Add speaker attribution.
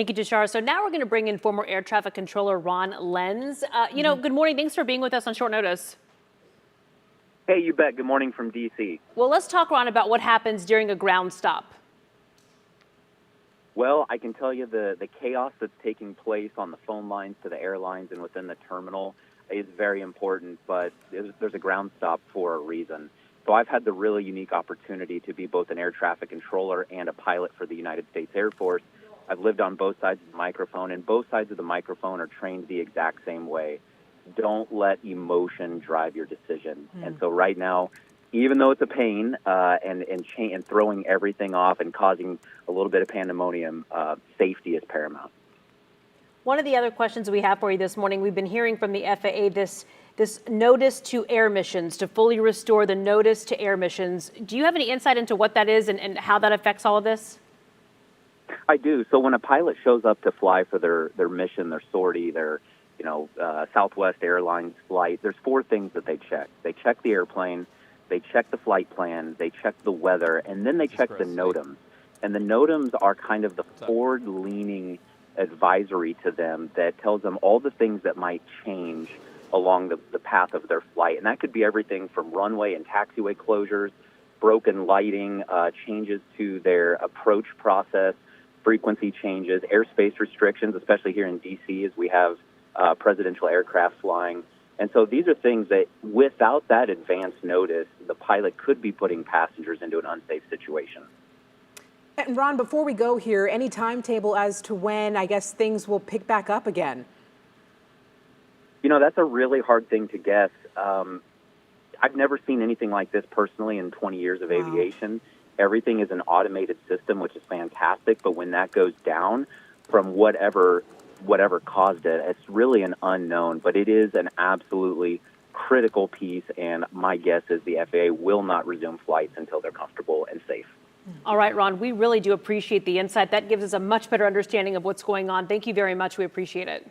Speaker 1: Thank you, Jashar. So now we're going to bring in former air traffic controller Ron Lenz. Good morning. Thanks for being with us on short notice.
Speaker 2: Hey, you bet. Good morning from D.C.
Speaker 1: Well, let's talk, Ron, about what happens during a ground stop.
Speaker 2: Well, I can tell you the chaos that's taking place on the phone lines to the airlines and within the terminal is very important, but there's a ground stop for a reason. So I've had the really unique opportunity to be both an air traffic controller and a pilot for the United States Air Force. I've lived on both sides of the microphone, and both sides of the microphone are trained the exact same way. Don't let emotion drive your decision. And so right now, even though it's a pain and throwing everything off and causing a little bit of pandemonium, safety is paramount.
Speaker 1: One of the other questions we have for you this morning, we've been hearing from the FAA this notice to air missions, to fully restore the notice to air missions. Do you have any insight into what that is and how that affects all of this?
Speaker 2: I do. So when a pilot shows up to fly for their mission, their sortie, their Southwest Airlines flight, there's four things that they check. They check the airplane, they check the flight plan, they check the weather, and then they check the NOTAMs. And the NOTAMs are kind of the forward-leaning advisory to them that tells them all the things that might change along the path of their flight. And that could be everything from runway and taxiway closures, broken lighting, changes to their approach process, frequency changes, airspace restrictions, especially here in D.C. as we have presidential aircraft flying. And so these are things that without that advance notice, the pilot could be putting passengers into an unsafe situation.
Speaker 3: And Ron, before we go here, any timetable as to when, I guess, things will pick back up again?
Speaker 2: That's a really hard thing to guess. I've never seen anything like this personally in 20 years of aviation. Everything is an automated system, which is fantastic. But when that goes down from whatever caused it, it's really an unknown. But it is an absolutely critical piece. And my guess is the FAA will not resume flights until they're comfortable and safe.
Speaker 1: All right, Ron, we really do appreciate the insight. That gives us a much better understanding of what's going on. Thank you very much. We appreciate it.